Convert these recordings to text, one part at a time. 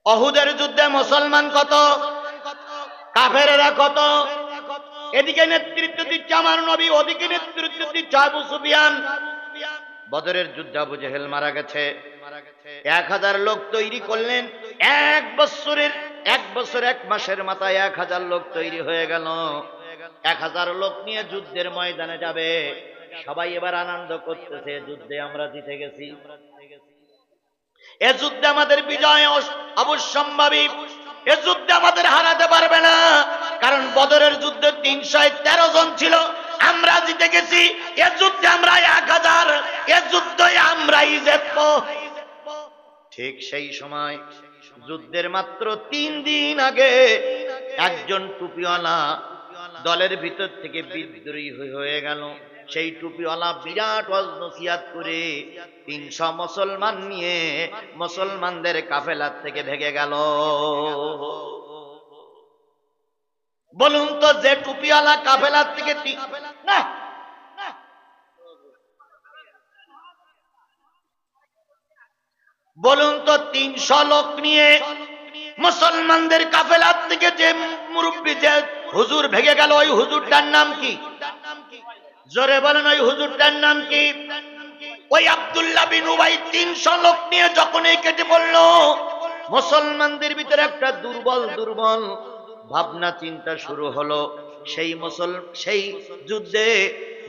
অহুদের যুদ্ধে মুসলমান কত, কাফেররা কত। এদিকে নেতৃত্ব দিচ্ছে আমার নবী, ওদিকে নেতৃত্ব দিচ্ছে আবু সুফিয়ান। বদরের যুদ্ধে আবু জেহেল মারা গেছে। 1000 লোক তৈরি করলেন। এক বছর 1 মাসের মাথায় 1000 লোক তৈরি হয়ে গেল। 1000 লোক নিয়ে যুদ্ধের ময়দানে যাবে। সবাই এবার আনন্দ করতেছে, যুদ্ধে আমরা জিতে গেছি, এ যুদ্ধে আমাদের বিজয় অবশ্যম্ভাবী, এ যুদ্ধে আমাদের হারাতে পারবে না। কারণ বদরের যুদ্ধে 313 জন ছিল, আমরা জিতে গেছি। এ যুদ্ধে আমরা 1000, এ যুদ্ধে আমরাই জিতব। ঠিক সেই সময় যুদ্ধের মাত্র 3 দিন আগে একজন টুপিওয়ালা দলের ভিতর থেকে বিদ্রোহী হয়ে গেল। সেই টুপিওয়ালা বিরাট ওয়াজ নসিহত করে 300 মুসলমান নিয়ে মুসলমানদের কাফেলা থেকে ভেগে গেল। বলুন তো, যে টুপিওয়ালা কাফেলা থেকে না, বলুন তো 300 লোক নিয়ে মুসলমানদের কাফেলা থেকে যে মুরব্বী, যে হুজুর ভেগে গেল, ওই হুজুরটার নাম কি? জোরে বলেন, ওই হুজুরটার নাম কি? ওই আব্দুল্লাহ বিন উবাই 300 লোক নিয়ে যখন এই কেটে পড়ল, মুসলমানদের ভিতরে একটা দুর্বল ভাবনা চিন্তা শুরু হলো। সেই যুদ্ধে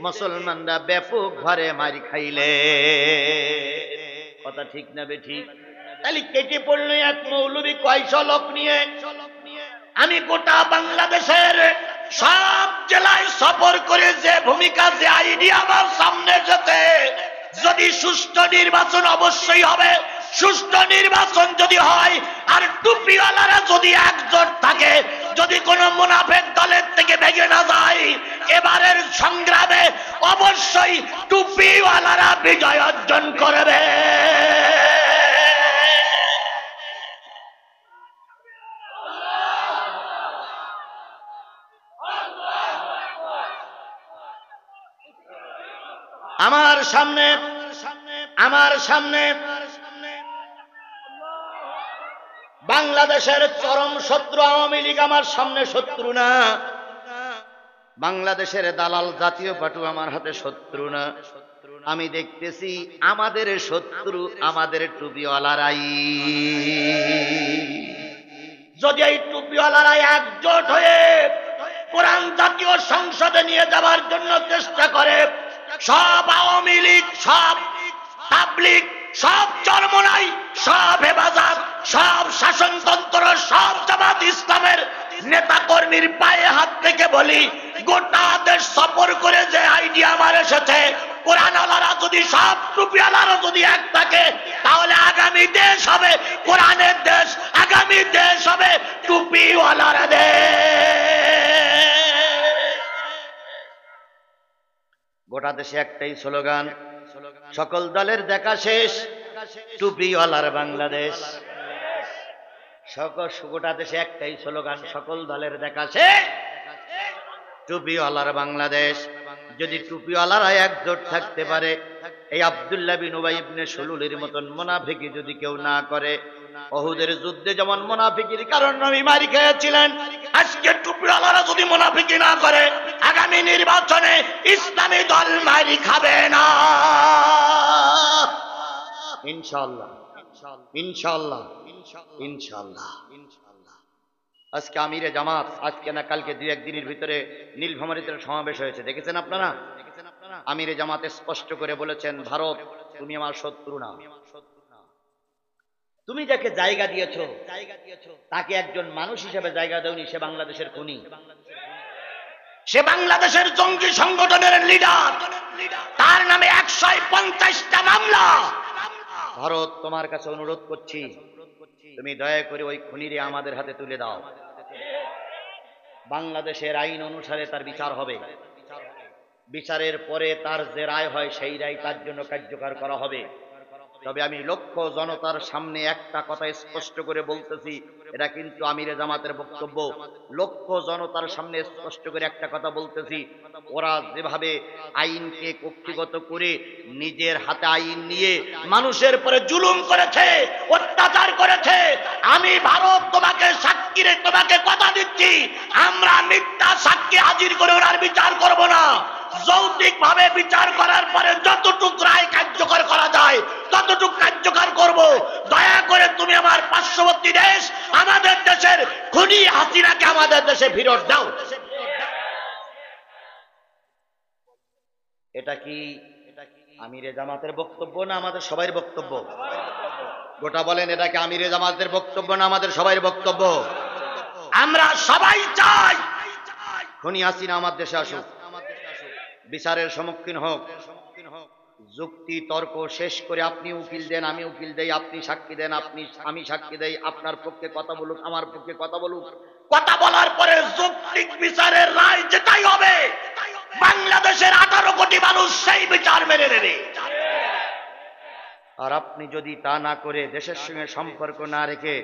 মুসলমানরা ব্যাপক ভারে মারি খাইলে। কথা ঠিক না বেঠিক? তাহলে কেটে পড়লো এক মৌলবী কয়শো লোক নিয়ে। আমি গোটা বাংলাদেশের সব জেলায় সফর করে যে ভূমিকা, যে আইডিয়া আমার সামনে যেতে, যদি সুষ্ঠু নির্বাচন অবশ্যই হবে, সুষ্ঠু নির্বাচন যদি হয়, আর টুপিওয়ালারা যদি একজোট থাকে, যদি কোন মুনাফিক দলের থেকে ভেঙে না যায়, এবারের সংগ্রামে অবশ্যই টুপিওয়ালারা বিজয় অর্জন করবে। আমার সামনে বাংলাদেশের চরম শত্রু আওয়ামী লীগ আমার সামনে শত্রু না, বাংলাদেশের দালাল জাতীয় পার্টি আমার হাতে শত্রু না। আমি দেখতেছি আমাদের শত্রু আমাদের টুপিওয়ালারাই। যদি এই টুপিওয়ালারাই একজোট হয়ে কোরআন জাতীয় সংসদে নিয়ে যাওয়ার জন্য চেষ্টা করে, সব আওয়ামী লীগ, সব তাবলীগ, সব চরমনাই, সব হেফাজত, সব শাসনতন্ত্র, সব জামাত ইসলামের নেতা কর্মীর পায়ে হাত থেকে বলি, গোটা দেশ সফর করে যে আইডিয়া আমার এসেছে, কোরআনওয়ালারা যদি, সব টুপিওয়ালারা যদি এক থাকে, তাহলে আগামী দেশ হবে কোরআনের দেশ, আগামী দেশ হবে টুপিওয়ালারা দেশ। গোটা দেশে একটাই স্লোগান, সকল দলের দেখা শেষ, টুপিওয়ালার বাংলাদেশ। গোটা দেশে একটাই স্লোগান, সকল দলের দেখা শেষ, টুপিওয়ালার বাংলাদেশ। যদি টুপিওয়ালারা একজোট থাকতে পারে, এই আব্দুল্লাহ বিন উবাই ইবনে সুলুলের মতন মুনাফিকি যদি কেউ না করে, উহুদের যুদ্ধে যেমন মুনাফিকির কারণে নবী মারি খেয়েছিলেন, আজকে টুপিওয়ালারা যদি মুনাফিকি না করে, আগামী নির্বাচনে ইসলামী দল মারি খাবে না ইনশাআল্লাহ, ইনশাআল্লাহ, ইনশাআল্লাহ। আজকে আমিরে জামাত, আজকে না কালকে 2-1 দিনের ভিতরে নীলফামারীতে সমাবেশ হয়েছে, দেখেছেন আপনারা? আমিরে জামাত স্পষ্ট করে বলেছেন, ভারত তুমি আমার শত্রু না, তুমি যাকে জায়গা দিয়েছো তাকে একজন মানুষ হিসেবে জায়গা দেওনি, সে বাংলাদেশের খুনি, সে বাংলাদেশের জঙ্গি সংগঠনের লিডার, তার নামে 150টা মামলা। ভারত তোমার কাছে অনুরোধ করছি, তুমি দয়া করে ওই খুনিরে আমাদের হাতে তুলে দাও। বাংলাদেশের আইন অনুসারে তার বিচার হবে, বিচারের পরে তার যে রায় হয় সেই রায় তার জন্য কার্যকর করা হবে। তবে আমি লক্ষ জনতার সামনে একটা কথা স্পষ্ট করে বলতেছি, এটা কিন্তু আমিরে জামাতের বক্তব্য, লক্ষ জনতার সামনে স্পষ্ট করে একটা কথা বলতেছি, ওরা যেভাবে আইনকে কক্ষিগত করে নিজের হাতে আইন নিয়ে মানুষের পরে জুলুম করেছে, অত্যাচার করেছে, আমি আমি ভারত তোমাকে সাক্ষী রে তোমাকে কথা দিচ্ছি, আমরা মিথ্যা সাক্ষী হাজির করে ওনার বিচার করব না। যৌক্তিক ভাবে বিচার করার পরে যতটুকু রায় কার্যকর করা যায় ততটুকু কার্যকর করব। দয়া করে তুমি আমার পার্শ্ববর্তী দেশ আমাদের দেশের খুনি হাসিনাকে আমাদের দেশে ফেরত দাও। এটা কি আমিরে জামাতের বক্তব্য না আমাদের সবাই বক্তব্য? গোটা বলেন, এটা কি আমিরে জামাতের বক্তব্য না আমাদের সবাই বক্তব্য? আমরা সবাই চাই খুনি হাসিনা আমার দেশে আসুক, বিচারের সম্মুখীন হোক, যুক্তি তর্ক শেষ করে আপনি উকিল দেন, আমি উকিল দেই, আপনি সাক্ষী দেন, আমি সাক্ষী দেই, আপনার পক্ষে কথা বলুক, আমার পক্ষে কথা বলুক, কথা বলার পরে যৌক্তিক বিচারের রায় যেটাই হবে বাংলাদেশের 18 কোটি মানুষ সেই বিচার মেনে নেবে। আর আপনি যদি তা না করে দেশের সঙ্গে সম্পর্ক না রেখে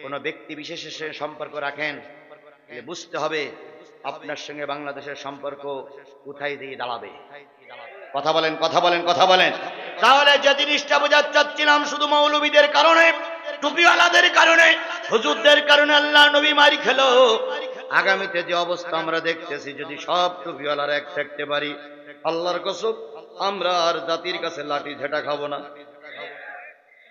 কোন ব্যক্তি বিশেষের সঙ্গে সম্পর্ক রাখেন, বুঝতে হবে আপনার সঙ্গে বাংলাদেশের সম্পর্ক কোথায় দিয়ে দাঁড়াবে। কথা বলেন, কথা বলেন, কথা বলেন। তাহলে যে জিনিসটা বোঝাতে চাচ্ছিলাম, শুধু মৌলবীদের কারণে, টুপিওয়ালাদের কারণে, হুজুরদের কারণে আল্লাহ নবী মারি খেলো। আগামীতে যে অবস্থা আমরা দেখতেছি, যদি সব টুপিওয়ালারা এক থাকতে পারি, আল্লাহর কসম আমরা আর জাতির কাছে লাঠি ঝেঁটা খাবো না।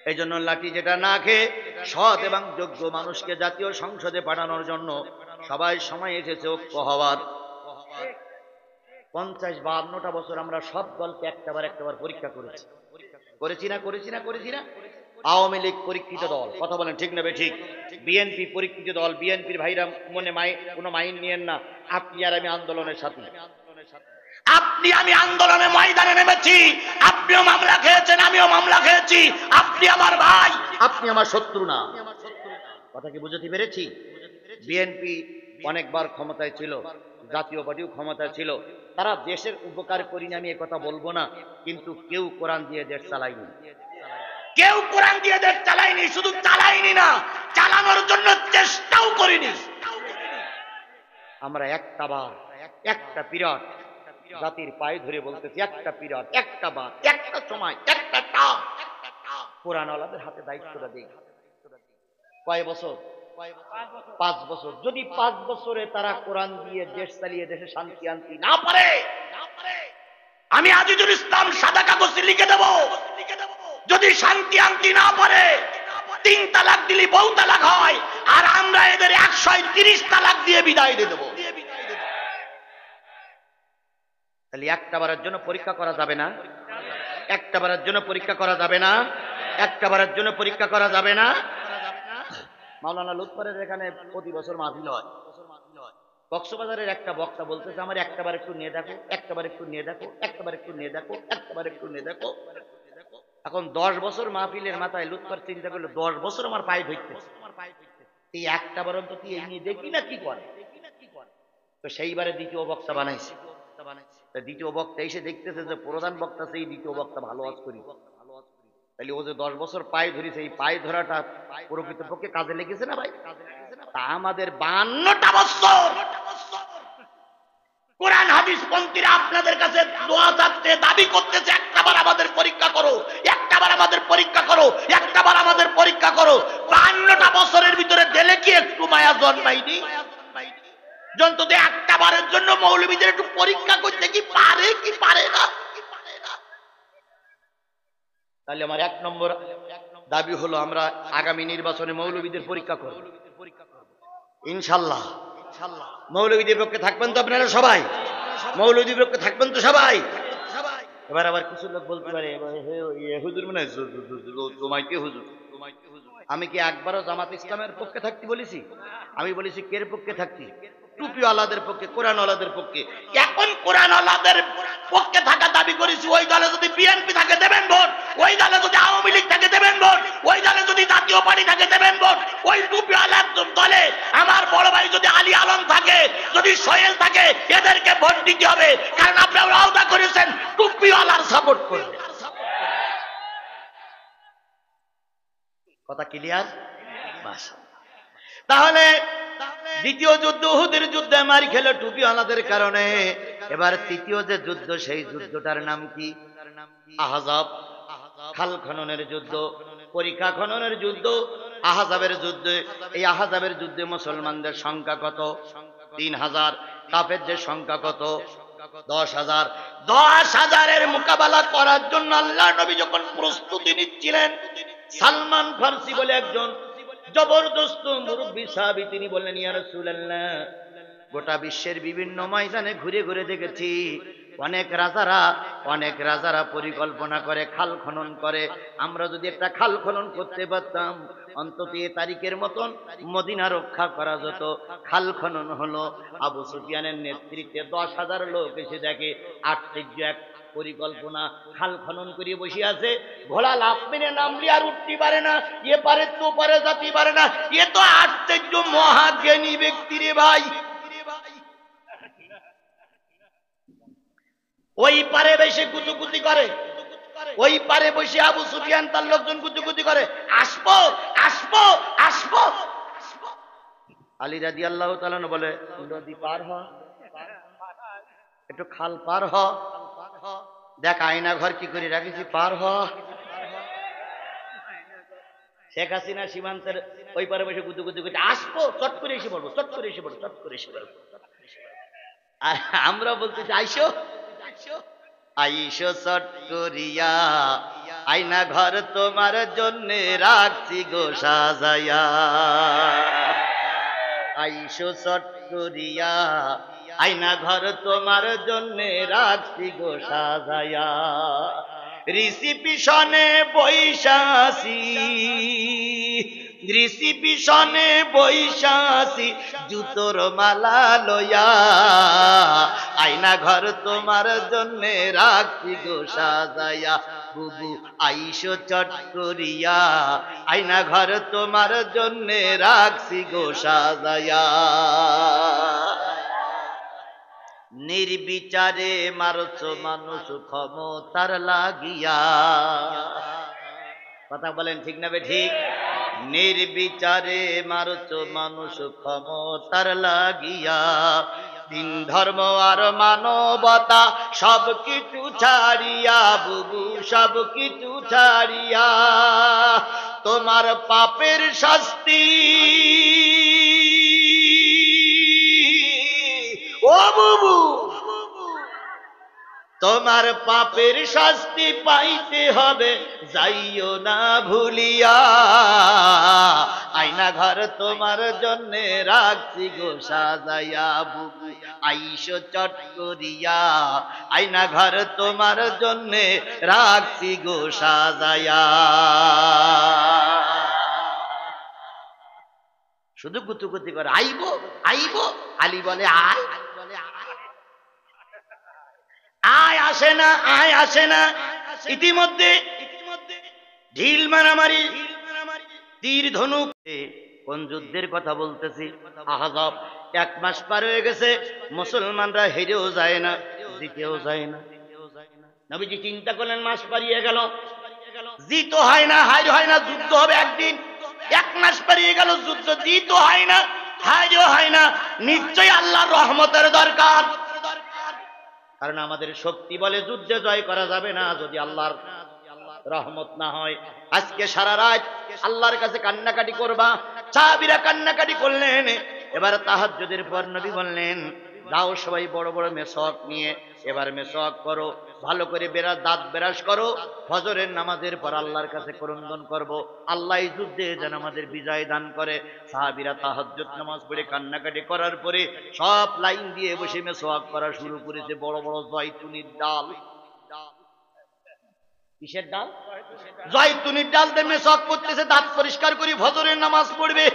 এই জন্য লাঠি যেটা না খেয়ে সৎ এবং যোগ্য মানুষকে জাতীয় সংসদে পাঠানোর জন্য সবাই সময় এসেছে ঐক্য হওয়ার। 50-52টা বছর আমরা সব দলকে একটাবার পরীক্ষা করেছি, করেছি না? আওয়ামী লীগ পরীক্ষিত দল, কথা বলেন ঠিক নেবে ঠিক। বিএনপি পরীক্ষিত দল, বিএনপির ভাইরা মনে কোনো মাইন নিয়েন না, আপনি আর আমি আন্দোলনের সাথে, আপনি আমি আন্দোলনে ময়দানে নেমেছি, আপনিও মামলা খেয়েছেন, আমিও মামলা খেয়েছি, আপনি আমার ভাই, আপনি আমার শত্রু না। কথা কি বুঝতে পেরেছি? বিএনপি অনেকবার ক্ষমতায় ছিল, জাতীয় পার্টিও ক্ষমতায় ছিল, তারা দেশের উপকার করিনি আমি কথা বলবো না, কিন্তু কেউ কোরআন দিয়ে দেশ চালায়নি, কেউ কোরআন দিয়ে দেশ চালায়নি। শুধু চালায়নি না, চালানোর জন্য চেষ্টাও করিনি। আমরা একটা পিরিয়ড জাতির পায়ে ধরে বলতেছি, একটা পিরিয়ড, একটা বার, একটা সময়, একটা টাপ কোরআনওয়ালাদের হাতে দায়িত্বটা দিই। কয় বছর? 5 বছর। যদি 5 বছরে তারা কোরআন দিয়ে দেশ চালিয়ে দেশে শান্তি আনতে না পারে, আমি আজিজুল ইসলাম সাদা কাগজে লিখে দেব, যদি শান্তি আনতে না পারে 3 তালাক দিলে বহু তালাক হয়, আর আমরা এদের 130 তালাক দিয়ে বিদায় দিয়ে দেব। তাহলে একটা বারের জন্য পরীক্ষা করা যাবে না? একটা বারের জন্য পরীক্ষা করা যাবে না? একটা বারের জন্য পরীক্ষা করা যাবে না? মাওলানা লুৎফরের এখানে প্রতি বছর মাহফিল হয়। কক্সবাজারের একটা বক্তা বলতেছে, আমার একটাবার একটু নিয়ে দেখো, একটাবার একটু নিয়ে দেখো, একটাবার একটু নিয়ে দেখো, একটাবার একটু নিয়ে দেখো। এখন 10 বছর মাহফিলের মাথায় লুৎফর চিন্তা করলো, 10 বছর আমার পায়ে ধরতেছে, এই একটাবার অন্তত এই নিয়ে দেখি না কি করে। তো সেইবারে দ্বিতীয় বক্তা বানাইছে। দ্বিতীয় বক্তা এসে দেখতেছে যে প্রধান বক্তা সেই দ্বিতীয় বক্তা ভালো আজ করি, তাহলে ও যে 10 বছর পায়ে ধরেছে, এই পায়ে ধরাটা প্রকৃতপক্ষে কাজে লেগেছে না ভাই? তা আমাদের 52টা বছর কোরআন হাদিস পন্থীরা আপনাদের কাছে দোয়া চাচ্ছে, দাবি করতেছে, একটাবার আমাদের পরীক্ষা করো, একটাবার আমাদের পরীক্ষা করো, একটাবার আমাদের পরীক্ষা করো। 52টা বছরের ভিতরে দিলে কি একটু মায়া জন্মায়নি? অন্তত একটা বারের জন্য মৌলবীদের একটু পরীক্ষা করতে কি পারে কি পারে না? তাহলে আমার 1 নম্বর দাবি হলো, আমরা আগামী নির্বাচনে মৌলবীদের পরীক্ষা করব ইনশাআল্লাহ। মৌলবীদের পক্ষে থাকবেন তো আপনারা সবাই? মৌলবীদের পক্ষে থাকবেন তো সবাই? এবার আবার কিছু লোক বলতে পারে, হুজুর মানে জমাইতে হুজুর। আমি কি একবারও জামাত ইসলামের পক্ষে থাকতে বলেছি? আমি বলেছি কের পক্ষে থাকতি? টুপিওয়ালাদের পক্ষে, কোরআনওয়ালাদের পক্ষে। এখন কোরআনওয়ালাদের পক্ষে থাকা দাবি করেছি, ওই দলে যদি বিএনপি থাকে দেবেন ভোট, ওই দলে যদি আওয়ামী লীগ থাকে দেবেন ভোট, ওই দলে যদি জাতীয় পার্টি থাকে দেবেন ভোট, ওই টুপিওয়ালার দলে আমার বড় ভাই যদি আলী আলম থাকে, যদি সোহেল থাকে, এদেরকে ভোট দিতে হবে, কারণ আপনারা ওয়াদা করেছেন টুপিওয়ালার সাপোর্ট করবেন। কথা ক্লিয়ার? তাহলে দ্বিতীয় যুদ্ধ উহুদের যুদ্ধে মার খেলো টুপিওয়ালাদের কারণে। এবার তৃতীয় যে যুদ্ধ, সেই যুদ্ধটার নাম কি? আহজাব। খাল খননের যুদ্ধ, পরীক্ষা খননের যুদ্ধ। আহজাবের যুদ্ধে, এই আহজাবের যুদ্ধে মুসলমানদের সংখ্যা কত? 3000। কাফেরদের সংখ্যা কত? 10,000। 10,000-এর মোকাবেলা করার জন্য আল্লাহর নবী যখন প্রস্তুতি নিচ্ছিলেন, সালমান ফারসি বলে একজন জবরদস্ত মুরব্বী সাহাবী, তিনি বললেন, ইয়া রাসূলুল্লাহ, গোটা বিশ্বের বিভিন্ন ময়দানে ঘুরে ঘুরে দেখেছি অনেক রাজারা পরিকল্পনা করে, খাল খনন করে। আমরা যদি একটা খাল খনন করতে পারতাম, অন্তত এ তারিখের মতন মদিনা রক্ষা করা যেত। খাল খনন হলো। আবু সুফিয়ানের নেতৃত্বে 10,000 লোক এসে দেখে আশ্চর্য এক পরিকল্পনা। খাল খনন করে বসে আছে, ঘোড়া লাফ মেরে নামলি আর উঠতে পারে না, এ পারে তো পারে যাতে পারে না। এ তো আশ্চর্য মহাজ্ঞানী ব্যক্তি রে ভাই। ওই পারে বসে কুতুকুতি করে, ওই পারে বসে আবু সুফিয়ান তার লোকজন কুতুকুতি করে, আসবো আসবো আসবো। আলী রাদিয়াল্লাহু তাআলা বলে, নদী পার হ, একটু খাল পার হ, দেখ আয়না ঘর কি করে রাখিছি, পার হ। শেখ হাসিনা সীমান্তের ওই পারে বসে কুতুকুতি করতে, আসবো, চট করে এসে পড়বো, চট করে এসে পড়বো, চট করে এসে পড়বো। আর আমরা বলতেছি, আইসো আইসো চট করিয়া, আয়না ঘর তোমার জন্য রাখছি গো সাজাইয়া। আইসো চট করিয়া, আয়না ঘর তোমার জন্য রাখছি গো সাজাইয়া। রিসিপিশনে বৈশাসি, রিসিপিশনে বৈশাসি, জুতোর মালা লইয়া, আয়না ঘর তোমার জন্য রাখছি গো সাজাইয়া। বুবু আইসো চট করিয়া, আয়না ঘর তোমার জন্য রাখছি গো সাজাইয়া। নির্বিচারে মারছ মানুষ ক্ষমতার লাগিয়া। কথা বলেন ঠিক না বে ঠিক? নির্বিচারে মারছ মানুষ ক্ষমতার লাগিয়া। দিন ধর্ম আর মানবতা সব কিছু ছাড়িয়া, বুবু সব কিছু ছাড়িয়া, তোমার পাপের শাস্তি ও বুবু, তোমার পাপের শাস্তি পাইতে হবে, যাইও না ভুলিয়া। আয়না ঘর তোমার জন্য রাখছি গো সাজাইয়া। বুবু আইসো চট করিয়া, আয়না ঘর তোমার জন্য রাখছি গো সাজাইয়া। শুধু কুতুকুতি করে, আইবো আইবো। আলী বলে, আয় আয়, আসে না, আয় আসে না। ইতিমধ্যে ঢিল মারামারি, তীর ধনুক। কোন যুদ্ধের কথা বলতেছি? আহজাব। 1 মাস পার হয়ে গেছে, মুসলমানরা হেরেও যায় না, জিতেও যায় না। নবীজি চিন্তা করলেন, মাস পারিয়ে গেল, জিত হয় না, হার হয় না, যুদ্ধ হবে একদিন। 1 মাস পারিয়ে গেল, যুদ্ধ জিত হয় না, হারও হয় না। নিশ্চয়ই আল্লাহর রহমতের দরকার, কারণ আমাদের শক্তি বলে যুদ্ধে জয় করা যাবে না যদি আল্লাহর রহমত না হয়। আজকে সারা রাত আল্লাহর কাছে কান্নাকাটি করবা। সাহাবীরা কান্নাকাটি করলেন। এবার তাহাজ্জুদের পর নবী বললেন, যাও সবাই বড় বড় মেসওয়াক নিয়ে এবার মেসওয়াক করো, ভালো করে দাঁত ব্রাশ করো। ফজরের নামাজের পর আল্লাহর কাছে ক্রন্দন করব, আল্লাহ এই যুদ্ধে যেন আমাদের বিজয় দান করে। সাহাবীরা তাহাজ্জুদ নামাজ পড়ে কান্নাকাটি করার পরে সব লাইন দিয়ে বসে মেসওয়াক করা শুরু করেছে। বড় বড় জয়তুনির ডাল। কিসের ডাল? জয়তুনির ডাল দিয়ে মেসওয়াক করতেছে, দাঁত পরিষ্কার করে ফজরের নামাজ পড়বে।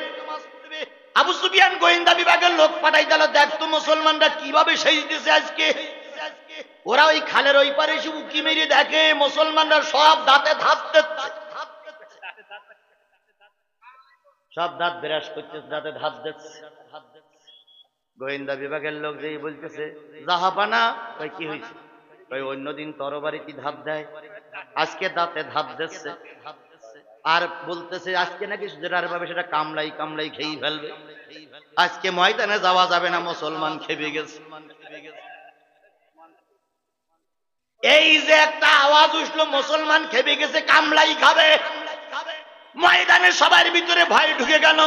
আবু সুফিয়ান গোয়েন্দা বিভাগের লোক পাঠাই দিল, দেখতো মুসলমানরা কিভাবে সেজতেছে আজকে। ওরা ওই খালের ওই পারে এসে উকি মেরে দেখে মুসলমানরা সব দাঁতে ধাপ দিচ্ছে, সব দাঁত ব্রাশ করতেছে, দাঁতে ধাপ দিচ্ছে। গোয়েন্দা বিভাগের লোক যেই বলতেছে, জাহাপানা, কই কি হয়েছে? কই অন্যদিন তরবারিতে ধাপ দেয়, আজকে দাঁতে ধাপ দিচ্ছে। আর বলতেছে আজকে নাকি যেটার ভাবে সেটা কামলাই কামলাই খেয়ে ফেলবে, আজকে ময়দানে যাওয়া যাবে না, মুসলমান খেপে গেছে। এই যে একটা আওয়াজ উঠলো, মুসলমান খেপে গেছে, কামলাই খাবে। ময়দানে সবার ভিতরে ভয় ঢুকে গেল।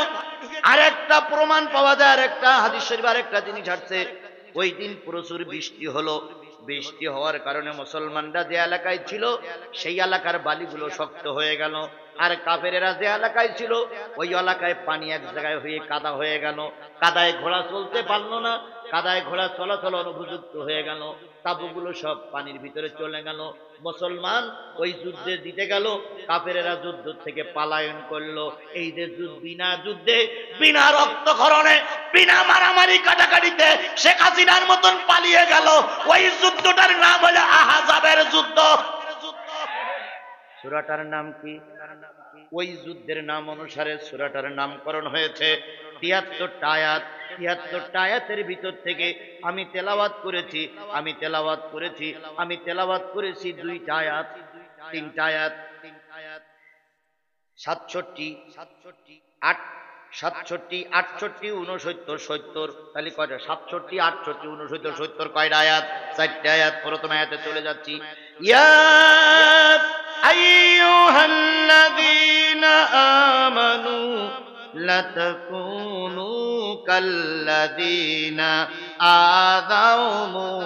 আর একটা প্রমাণ পাওয়া যায়, আর একটা হাদিস শরীফ আর একটা জিনিস আসছে, ওই দিন প্রচুর বৃষ্টি হলো। বৃষ্টি হওয়ার কারণে মুসলমানরা যে এলাকায় ছিল সেই এলাকার বালিগুলো শক্ত হয়ে গেল, আর কাফেরেরা যে এলাকায় ছিল ওই এলাকায় পানি এক জায়গায় হয়ে কাদা হয়ে গেল। কাদায় ঘোড়া চলতে পারলো না, কাদায় ঘোড়া চলাচল অনুপযুক্ত হয়ে গেল, তাবুগুলো সব পানির ভিতরে চলে গেল। মুসলমান ওই যুদ্ধে দিতে গেল, কাফেরেরা যুদ্ধ থেকে পলায়ন করলো। এই যে বিনা যুদ্ধে, বিনা রক্তক্ষরণে, বিনা মারামারি কাটাকাটিতে শেখ হাসিনার মতন পালিয়ে গেল, ওই যুদ্ধটার নাম হলো আহজাবের যুদ্ধ। সূরাটার নাম কি? ওই যুদ্ধের নাম অনুসারে সূরাটার নামকরণ হয়েছে। ৭৩টা আয়াত, ৭৩টা আয়াতের ভিতর থেকে আমি তেলাওয়াত করেছি, আমি তেলাওয়াত করেছি 2টা আয়াত, 3টা আয়াত, ৬৭, ৬৭, ৬৮, ৬৯, ৭০। তাহলে কয়টা? ৬৭, ৬৮, ৬৯, ৭০ কয়টা আয়াত? 4টা আয়াত। প্রথম আয়াতে চলে যাচ্ছি। ইয়া আইয়ুহাল্লাযীনা আমানু লা তাকুনু কাল্লাযীনা আযাউ মূসা।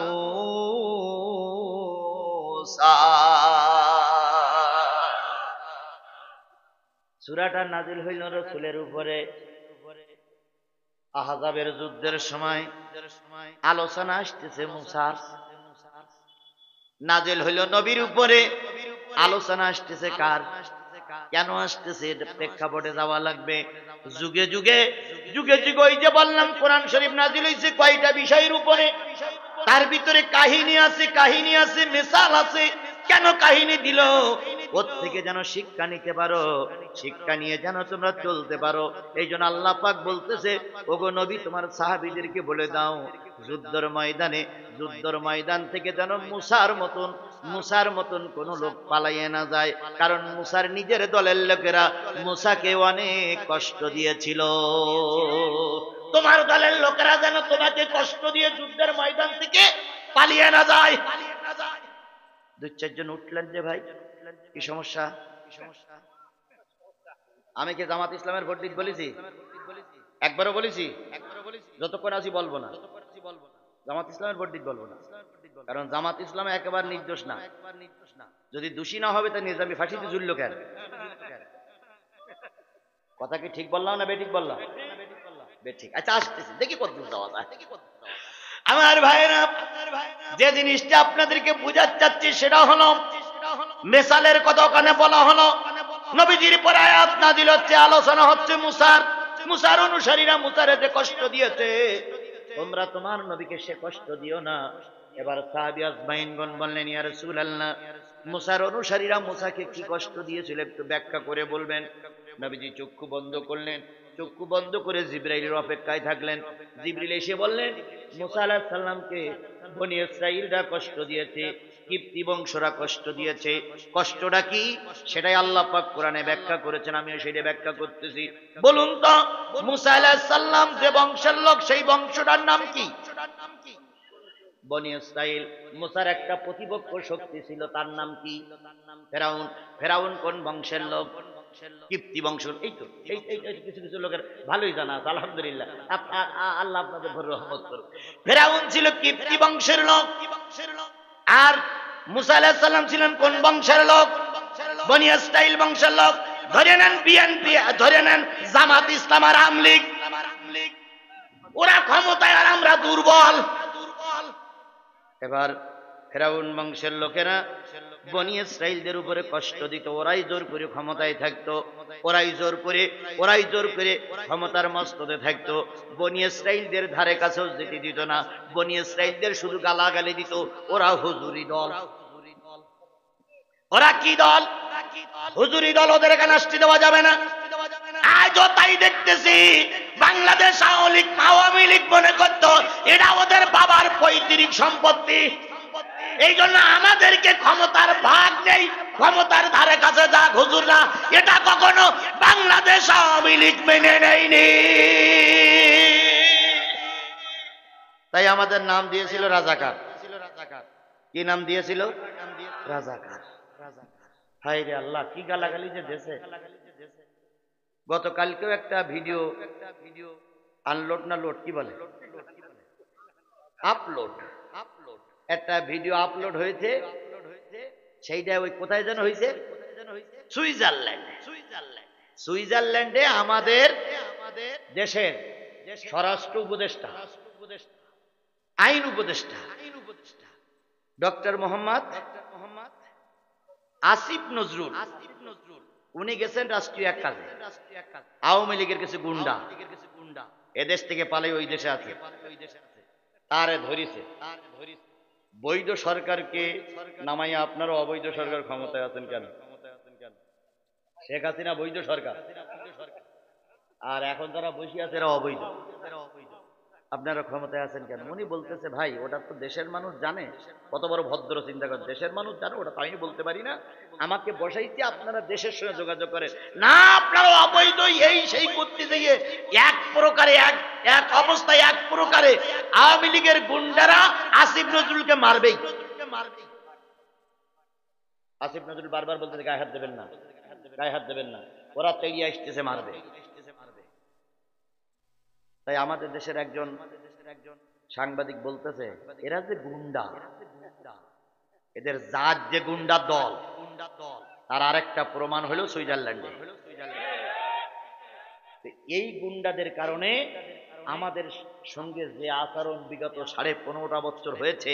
সূরাটা নাজিল হইল রাসূলের উপরে। আহজাবের যুদ্ধের সময় আলোচনা আসতেছে মুসার, নাজিল হইল নবীর উপরে। আলোচনা আসতেছে কার? কেন আসতেছে? এটা প্রেক্ষাপটে যাওয়া লাগবে। যুগে যুগে ওই যে বললাম কোরআন শরীফ নাজিল হইছে কয়টা বিষয়ের উপরে, তার ভিতরে কাহিনী আছে, মিসাল আছে। কেন কাহিনী দিল? ওর থেকে যেন শিক্ষা নিতে পারো, শিক্ষা নিয়ে যেন তোমরা চলতে পারো। এই জন্য আল্লাহ পাক বলতেছে, ওগো নবী তোমার সাহাবীদেরকে বলে দাও, যুদ্ধের ময়দান থেকে যেন মুসার মতন কোন লোক পালাইয়ে না যায়। কারণ মুসার নিজের দলের লোকেরা মুসাকে অনেক কষ্ট দিয়েছিল। তোমার দলের লোকেরা যেন তোমাকে কষ্ট দিয়ে যুদ্ধের ময়দান থেকে পালিয়ে না যায়। 2-4 জন উঠলেন যে ভাই, কি সমস্যা? আমি কি জামাত ইসলামের ভোট দিতে বলেছি? একবারও বলেছি? যতক্ষণ আছি বলবো না জামাত ইসলামের ভোট দিতে বলবো না। কারণ জামাত ইসলাম একেবারে নির্দোষ না। যদি দোষী না হবে তা নিজামী ফাঁসিতে ঝুললো কেন? কথা কি ঠিক বললাম না বেঠিক বললাম? বেঠিক। আচ্ছা আসতেছি, দেখি কত দূর যাওয়া যায়। আমার ভাইরা, যে জিনিসটা আপনাদেরকে বুঝাতে চাচ্ছি সেটা হলো মেসালের কথা ওখানে বলা হলো। নবীজির পর আয়াত নাজিল হচ্ছে, আলোচনা হচ্ছে মুসার অনুসারীরা মুসারে যে কষ্ট দিয়েছে, তোমরা তোমার নবীকে সে কষ্ট দিও না। এবার সাহাবী আজমাইনগণ বললেন, ইয়া রাসূলুল্লাহ, মুসার অনুসারীরা মুসাকে কি কষ্ট দিয়েছিল একটু ব্যাখ্যা করে বলবেন। নবীজি চক্ষু বন্ধ করলেন, চক্ষু বন্ধ করে জিবরাইলের অপেক্ষায় থাকলেন। জিবরিল এসে বললেন, মুসা আলাইহিস সালামকে বনি ইসরাঈলরা কষ্ট দিয়েছে, কিপ্তি বংশরা কষ্ট দিয়েছে। কষ্টটা কি সেটাই আল্লাহ পাক কোরআনে ব্যাখ্যা করেছেন, আমিও সেটা ব্যাখ্যা করতেছি। বলুন তো, মুসা আলাইহিস সালাম যে বংশের লোক, সেই বংশটার নাম কি? বনি ইসরাঈল। মুসার একটা প্রতিপক্ষ শক্তি ছিল, তার নাম কি? ফেরাউন। ফেরাউন কোন বংশের লোক? কিপ্তি বংশ। এই তো এই কিছু কিছু লোকের ভালোই জানা আছে, আলহামদুলিল্লাহ। আল্লাহ আপনাদের ভর রহমত করুন। ফেরাউন ছিল কিপ্তি বংশের লোক। আর মুসা আলাইহিস সালাম ছিলেন কোন বংশের লোক? বনি ইসরাঈল বংশের লোক। ধরে নেন বিএনপি, ধরে নেন জামাত ইসলাম আর আওয়ামী লীগ, ওরা ক্ষমতায় আর আমরা দুর্বল। এবার ফেরাউন বংশের লোকেরা বনি ইসরাঈলদের উপরে কষ্ট দিত, ওরাই জোর করে ক্ষমতায় থাকতো, ওরাই জোর করে ক্ষমতার মস্তদে থাকতো। বনি ইসরাঈলদের ধারে কাছেও যেতে দিত না। বনি ইসরাঈলদের শুধু গালাগালি দিত। ওরা হুজুরি দল। ওরা কি দল? হুজুরি দল। ওদের এখানে আসতে দেওয়া যাবে না। আজও তাই দেখতেছি, বাংলাদেশ আওয়ামী লীগ মনে করত এটা ওদের বাবার পৈতৃক সম্পত্তি। এই জন্য আমাদেরকে ক্ষমতার ভাগ নেই, ক্ষমতার ধারে কাছে যাক হুজুররা, এটা কখনো বাংলাদেশ আওয়ামী লীগ মেনে নেয়নি। তাই আমাদের নাম দিয়েছিল রাজাকার। কি নাম দিয়েছিল? রাজাকার। হায় রে আল্লাহ, কি গালাগালি যে দেশে। গতকালকেও একটা ভিডিও আনলোড না লোড কি বলে আপলোড একটা ভিডিও আপলোড হয়েছে, সেইটা ওই কোথায় যেন হয়েছে, সুইজারল্যান্ডে আমাদের দেশের স্বরাষ্ট্র উপদেষ্টা আইন উপদেষ্টা ডক্টর মোহাম্মদ আসিফ নজরুল উনি গেছেন রাষ্ট্রীয় এক কাজে, আওয়ামী লীগের কিছু গুন্ডা এদেশ থেকে পালাই ওই দেশে আছে, তারে ধরিছে। বৈধ সরকারকে নামাইয়া আপনারা অবৈধ সরকার ক্ষমতায় আছেন কেন? শেখ হাসিনা বৈধ সরকার, আর এখন যারা বসে আছে এরা অবৈধ, আপনারা ক্ষমতায় আছেন কেন? উনি বলতেছে ভাই ওটা তো দেশের মানুষ জানে, কত বড় ভদ্র চিন্তা করে, দেশের মানুষ জানে, ওটা তো আমি বলতে পারি না, আমাকে বসাইতে আপনারা দেশের সঙ্গে যোগাযোগ করেন না, আপনারা অবৈধ এই সেই করতে গিয়ে এক প্রকারে এক অবস্থায় এক প্রকারে আওয়ামী লীগের গুন্ডারা আসিফ নজরুলকে মারবেই। আসিফ নজরুল বারবার বলতেছে গায়ে হাত দেবেন না, গায়ে হাত দেবেন না, ওরা তেড়িয়ে আসতেছে মারবে। তাই আমাদের দেশের একজন সাংবাদিক বলতেছে এরা যে গুন্ডা, এদের জাত যে গুন্ডা দল, তার আরেকটা প্রমাণ হলো সুইজারল্যান্ডে। এই গুন্ডাদের কারণে আমাদের সঙ্গে যে আচরণ বিগত 15.5 বছর হয়েছে,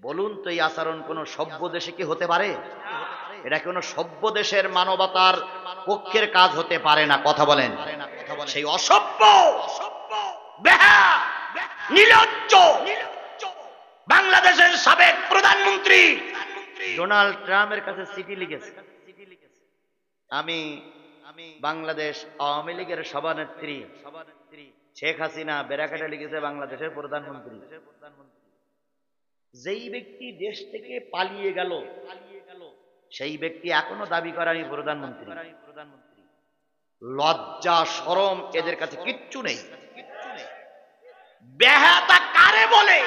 বলুন তো এই আচরণ কোন সভ্য দেশে কি হতে পারে? এটা কোন সভ্য দেশের মানবতার পক্ষের কাজ হতে পারে না। কথা বলেন, সেই অসভ্য নির্লজ্জ বাংলাদেশের সাবেক প্রধানমন্ত্রী ডোনাল্ড ট্রাম্পের কাছে চিঠি লিখেছে, আমি বাংলাদেশ আওয়ামী লীগের সভানেত্রী শেখ হাসিনা, বেড়াকাটা লিখেছে বাংলাদেশের প্রধানমন্ত্রী। যেই ব্যক্তি দেশ থেকে পালিয়ে গেল সেই ব্যক্তি এখনো দাবি করে আমি প্রধানমন্ত্রী। লজ্জা শরম এদের কাছে কিচ্ছু নেই। বেহাতা কারে বলে?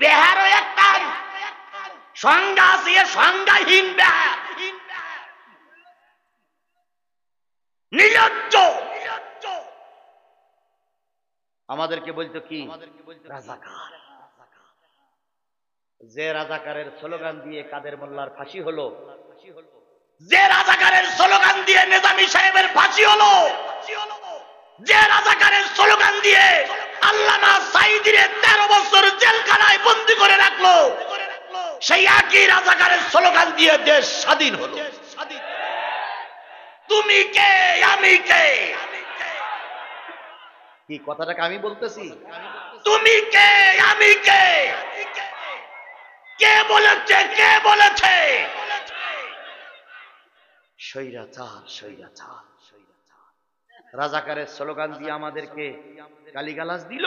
বেহারও একটা সংজ্ঞা আছে, সংজ্ঞাহীন বেহার, নির্লজ্জ। আমাদেরকে বলতো কি রাজাকার। যে রাজাকারের স্লোগান দিয়ে কাদের মোল্লার ফাঁসি হলো, যে রাজাকারের স্লোগান দিয়ে নেজামি সাহেবের ফাঁসি হলো, যে রাজাকারের স্লোগান দিয়ে আল্লামা সাঈদীরে 13 বছর জেলখানায় বন্দী করে রাখলো, সেই একই রাজাকারের স্লোগান দিয়ে দেশ স্বাধীন হলো। তুমি কে আমি কে? কি কথাটাকে আমি বলতেছি? তুমি কে আমি কে? কে বলেছে? কে বলেছে? স্বৈরাচার, স্বৈরাচার, স্বৈরাচার। রাজাকারের স্লোগান দিয়ে আমাদেরকে গালিগালাজ দিল,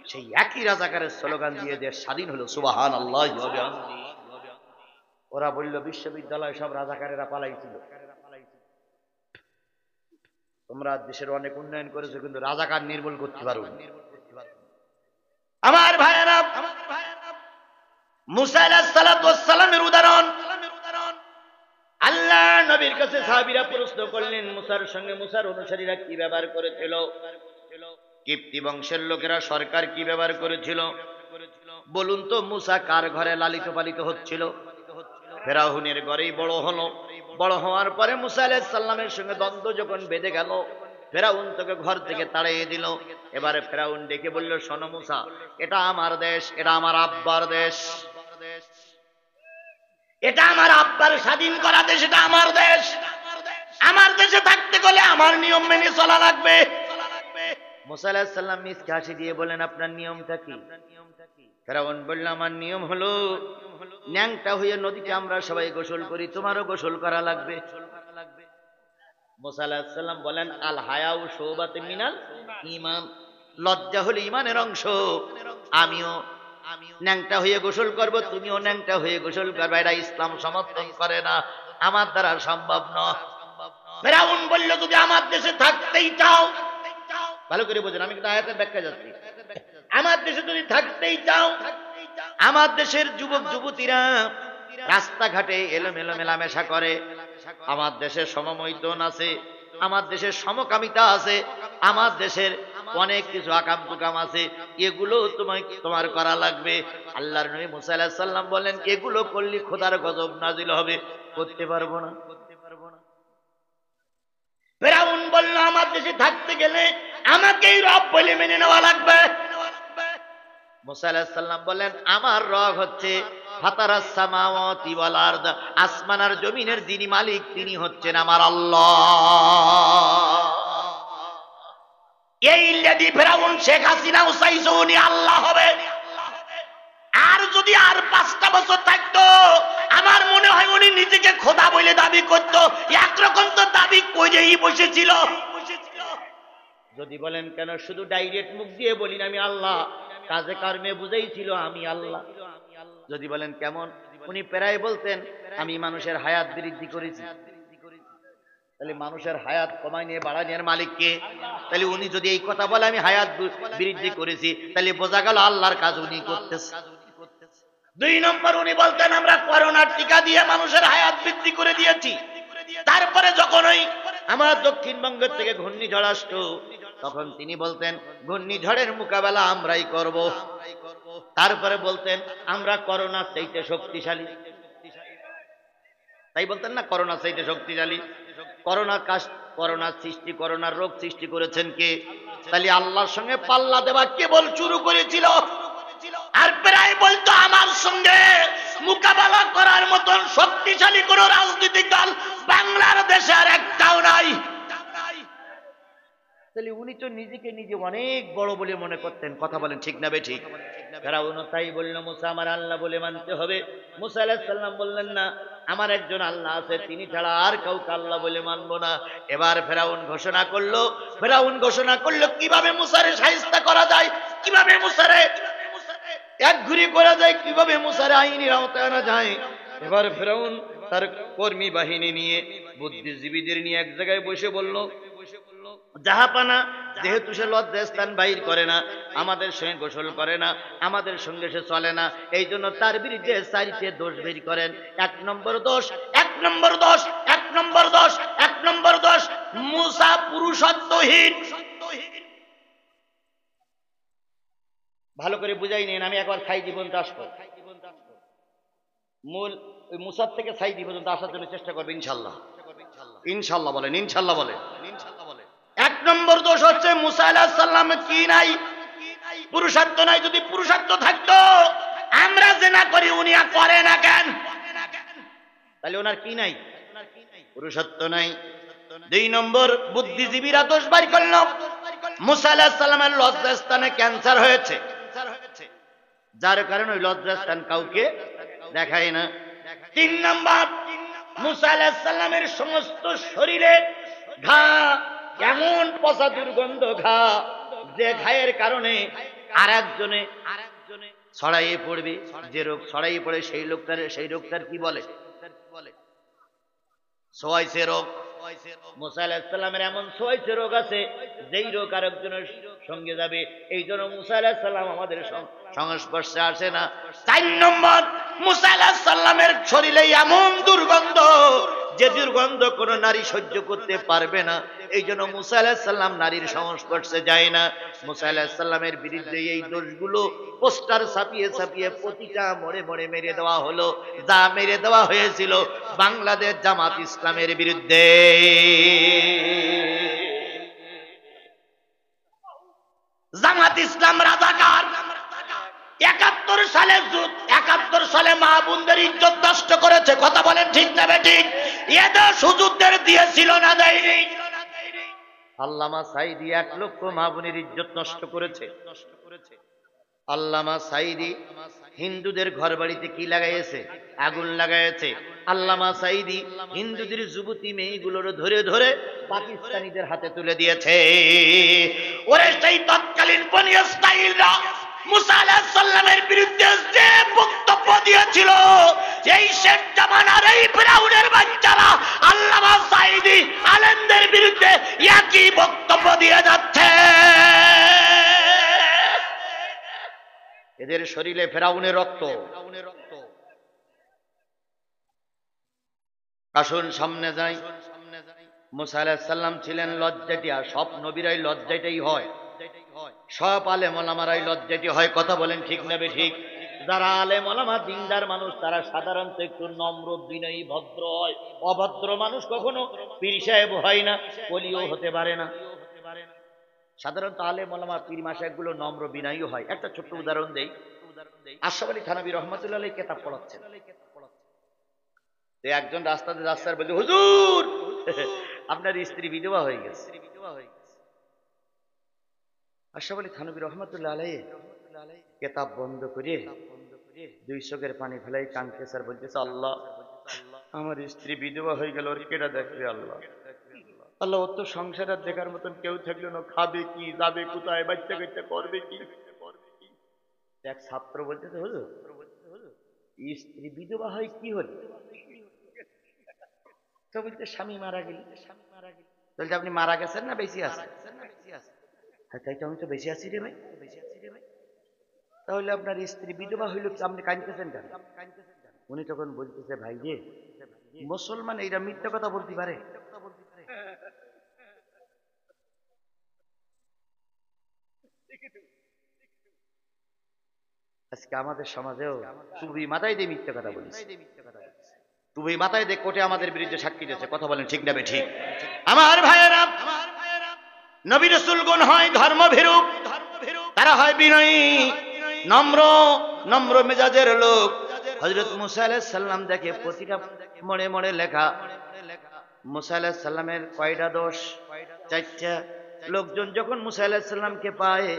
সেই একই রাজাকারের স্লোগান দিয়ে দেশ স্বাধীন হলো। সুবহানাল্লাহ। ওরা বলল বিশ্ববিদ্যালয় সব রাজাকারেরা পালাইছিল। তোমরা দেশের অনেক উন্নয়ন করেছো, কিন্তু রাজাকার নির্মূল করতে পারো। আমার ভাইয়েরা, মুসা আলাইহিস সালাতু ওয়াস সালামের উদাহরণ, আল্লাহ নবীর কাছে সাহাবীরা প্রশ্ন করলেন মুসার সঙ্গে মুসার অনুসারীরা কি ব্যবহার করেছিল, কিপ্তি বংশের লোকেরা সরকার কি ব্যবহার করেছিল। বলুন তো মুসা কার ঘরে লালিত পালিত হচ্ছিল? ফেরাউনের ঘরেই বড় হলো। বড় হওয়ার পরে মুসা আলাইহিস সালামের সঙ্গে দ্বন্দ্ব যখন বেঁধে গেল, ফেরাউন তোকে ঘর থেকে তাড়িয়ে দিল। এবারে ফেরাউন ডেকে বলল, শোনো মুসা, এটা আমার দেশ, এটা আমার আব্বার দেশ, এটা আমার আব্বার স্বাধীন করা দেশ, এটা আমার দেশ। আমার দেশে থাকতে গেলে আমার নিয়ম মেনে চলা লাগবে। মুসা আলাইহিস সালাম মিসকে হাসি দিয়ে বলেন, আপনার নিয়মটা কি? ফেরাউন বলল, আমার নিয়ম হলো ন্যাংটা হয়ে নদীতে আমরা সবাই গোসল করি, তোমারও গোসল করা লাগবে। মুসা আলাইহিস সালাম বলেন, আল হায়াউ শুবাতুম মিনাল ঈমান, লজ্জা হলো ঈমানের অংশ। আমিও ন্যাংটা হয়ে গোসল করব, তুমিও ন্যাংটা হয়ে গোসল করবে। এটা ইসলাম সমর্থন করে না, আমার দ্বারা সম্ভব নয়। ফেরাউন বলল, যদি আমার দেশে থাকতেই চাও, ভালো করে বোঝেন, আমি কিন্তু আয়াতের ব্যাখ্যা যাচ্ছি, আমার দেশে যদি থাকতেই চাও, আমার দেশের যুবক যুবতীরা রাস্তাঘাটে এলোমেলো মেলামেশা করে, আমার দেশে সমমৈথুন আছে, আমার দেশের সমকামিতা আছে, আমার দেশের অনেক কিছু আকাম কুকাম আছে, এগুলো তোমার করা লাগবে। আল্লাহর নবী মুসা আলাইহিস সালাম বলেন এগুলো করলে খোদার গজব নাজিল হবে, করতে পারবো না। ফেরাউন বলল আমার দেশে থাকতে গেলে আমাকেই রব বলে মেনে নেওয়া লাগবে। মুসা আলাইহিস সালাম বলেন আমার রব হচ্ছে ফাতারাস সামাওয়াতি ওয়াল আরদ, আসমান আর জমিনের যিনি মালিক তিনি হচ্ছেন আমার আল্লাহ। এই লেডি ফেরাউন শেখ হাসিনা চাইছে উনি আল্লাহ হবে। আর যদি আর 5টা বছর থাকতো আমার মনে হয় উনি নিজেকে খোদা বলে দাবি করতো। একরকম তো দাবি করেই বসেছিল। যদি বলেন কেন শুধু ডাইরেক্ট মুখ দিয়ে বলি না আমি আল্লাহ, কাজে কর্মে বুঝাইছিল আমি আল্লাহ। যদি বলেন কেমন, উনি প্রায় বলতেন আমি মানুষের হায়াত বৃদ্ধি করেছি। তাহলে মানুষের হায়াত কমাই নিয়ে বাড়ানোর মালিক কে? তাহলে উনি যদি এই কথা বলে আমি হায়াত বৃদ্ধি করেছি, তাহলে বোঝা গেল আল্লাহর কাজ উনি করতেছে। 2 নম্বর উনি বলতেন আমরা করোনার টিকা দিয়ে মানুষের হায়াত বৃদ্ধি করে দিয়েছি। তারপরে যখন ওই আমার দক্ষিণবঙ্গের থেকে ঘূর্ণিঝড় আসতো তখন তিনি বলতেন ঘূর্ণিঝড়ের মোকাবেলা আমরাই করব। তারপরে বলতেন আমরা করোনার চাইতে শক্তিশালী, তাই বলতেন না করোনা চাইতে শক্তিশালী। করোনার রোগ সৃষ্টি করেছেন কে? তাহলে আল্লাহর সঙ্গে পাল্লা দেওয়া কেবল শুরু করেছিল। আর প্রায় বলতো আমার সঙ্গে মোকাবেলা করার মতন শক্তিশালী কোন রাজনৈতিক দল বাংলার দেশে আর একটাও নাই। তাহলে উনি তো নিজেকে নিজে অনেক বড় বলে মনে করতেন। কথা বলেন ঠিক না বেঠিক? ফেরাউন তাই বলল মুসা আমার আল্লাহ বলে মানতে হবে। মুসা আলাইহিস সালাম বললেন না আমার একজন আল্লাহ আছে, তিনি ছাড়া আর কাউকে আল্লাহ বলে মানবো না। এবার ফেরাউন ঘোষণা করলো কিভাবে মুসারে শায়েস্তা করা যায়, কিভাবে মুসারে একঘুরি করা যায়, কিভাবে মুসারে আইনের আওতায় আনা যায়। এবার ফেরাউন তার কর্মী বাহিনী নিয়ে বুদ্ধিজীবীদের নিয়ে এক জায়গায় বসে বলল জাহাপানা যেহেতু সে লজ্জাস্থান বাইর করে না, আমাদের সঙ্গে গোসল করে না, আমাদের সঙ্গে সে চলে না, এই জন্য তার বিরুদ্ধে 4টে দোষ বের করেন। 1 নম্বর দোষ মুসা পুরুষত্বহীন। ভালো করে বুঝাই নেন, আমি একবার খাই জীবন্ত আসবো, মূল ওই মুসার থেকে সাইদি পর্যন্ত আসার জন্য চেষ্টা করবে ইনশাল্লাহ। ইনশাল্লাহ বলেন, ইনশাল্লাহ বলেন। 1 নম্বর দোষ হচ্ছে মুসা আলাইহিস সালাম কি নাই? পুরুষত্ব নাই। যদি পুরুষত্ব থাকতো আমরা জেনা করি, উনি করে না কেন? তাহলে ওনার কি নাই? পুরুষত্ব নাই। 2 নম্বর বুদ্ধিজীবীরা দোষ বাড়ি করল মুসা আলাইহিস সালামের লজ্জাস্থানে ক্যান্সার হয়েছে, যার কারণে ওই লজ্জাস্থান কাউকে দেখায় না। 3 নম্বর মুসা আলাইহিস সালামের সমস্ত শরীরে ঘা, এমন পচা দুর্গন্ধ ঘা যে ঘায়ের কারণে আরেকজনে ছড়াইয়ে পড়বে। যে রোগ ছড়াইয়ে পড়ে সেই রোগটার কি বলে? সোয়াইসে রোগ। মুসা আলাইহিস সালামের এমন সোয়াইসে রোগ আছে যেই রোগ আরেকজনের সঙ্গে যাবে, এই জন্য মুসা আলাইহিস সালাম আমাদের সংস্পর্শে আসে না। 4 নম্বর মুসা আলাইহিস সালামের শরীরে এমন দুর্গন্ধ যে দুর্গন্ধ কোন নারী সহ্য করতে পারবে না, এই জন্য মুসা আলাইহিস সালাম নারীর সংস্পর্শে যায় না। মুসা আলাইহিস সালামের বিরুদ্ধে এই দোষগুলো পোস্টার ছাপিয়ে ছাপিয়ে প্রতিটা মোড়ে মোড়ে মেরে দেওয়া হলো, যা মেরে দেওয়া হয়েছিল বাংলাদেশ জামাত ইসলামের বিরুদ্ধে। জামাত ইসলাম রাজাকার। 71 সালে মা বোনদের ইজ্জত নষ্ট করেছে। কথা বলেন ঠিক না বেঠিক? এদের সুযোগদের দিয়েছিল না দেয়নি? আল্লামা সাঈদী 1 লক্ষ মা বোনের ইজ্জত নষ্ট করেছে। আল্লামা সাঈদী হিন্দুদের ঘর বাড়িতে কি লাগাইছে? আগুন লাগাইছে। আল্লামা সাঈদী হিন্দুদের যুবতী মেয়েগুলোর ধরে ধরে পাকিস্তানিদের হাতে তুলে দিয়েছে। ওরে সেই তৎকালীন বনি ইসরাঈলরা মুসা আলাইহিস সালামের বিরুদ্ধে যে বক্তব্য দিয়েছিল, এই শেখ জামানার এই ফিরাউনের বাচ্চারা আল্লামা সাঈদী আলেমদের বিরুদ্ধে একই বক্তব্য দিয়ে যাচ্ছে। এদের শরীরে ফিরাউনের রক্ত। আসুন সামনে যাই। মুসা আলাইহিস সালাম ছিলেন লজ্জাটি, আর সব নবীরাই লজ্জাটাই হয়, সব আলেম ওলামারাই লজ্জাটি হয়। কথা বলেন ঠিক না বেঠিক? যারা আলেম ওলামা দিনদার মানুষ তারা সাধারণত একটু নম্র বিনয়ী ভদ্র হয়। অভদ্র মানুষ কখনো পীর সাহেব হয় না, ওলিও হতে পারে না। সাধারণত আলেম ওলামা পীর মাশায়েখ গুলো নম্র বিনয়ী হয়। একটা ছোট্ট উদাহরণ দেই। আশরাফ আলী থানভী রাহমাতুল্লাহ আলাইহি কিতাব পড়াচ্ছেন, একজন রাস্তাতে যাচ্ছে আর বলছে, হুজুর আপনার স্ত্রী বিধবা হয়ে গেছে। আশরাফ আলী থানভী রাহমাতুল্লাহ আলাইহি কিতাব বন্ধ করে দুই চোখের পানি ফেলাই কাঁদতে স্যার বলতেছে, আল্লাহ আমার স্ত্রী বিধবা হয়ে গেল, ওর কেটা দেখবে আল্লাহ? আল্লাহ ওর তো সংসারের দেখার মতন কেউ থাকলো না, খাবে কি, যাবে কোথায়, বাচ্চা কাচ্চা করবে কি? এক ছাত্র বলতেছে, হুজুর স্ত্রী বিধবা হয় কি হল? তো বলতে স্বামী মারা গেল। বলতে আপনি মারা গেছেন না বেশি আছেন? তাই তো আমি তো বেশি আছি রে ভাই। তাহলে আপনার স্ত্রী বিধবা হইল, আপনি কাঁদতেছেন কেন? উনি তখন বলতেছে, ভাই রে মুসলমান এইটা মিথ্যা কথা বলতে পারে? আজকে আমাদের সমাজেও টুপি মাথায় দিয়ে মিথ্যা কথা বলিস, টুপি মাথায় দিয়ে কোর্টে আমাদের বিরুদ্ধে সাক্ষী দিয়েছে। কথা বলেন ঠিক না বেঠিক? আমার ভাইয়েরা, নবী রাসূলগণ হয় ধর্মভীরু, তারা হয় বিনয়ী, নম্র নম্র মেজাজের লোক। হযরত মুসা আলাইহিস সালাম দেখে প্রতিটা মোড়ে মোড়ে লেখা মুসা আলাইহিস সালামের কয়টা দোষ? 4টা। লোকজন যখন মুসা আলাইহিস সালামকে পায়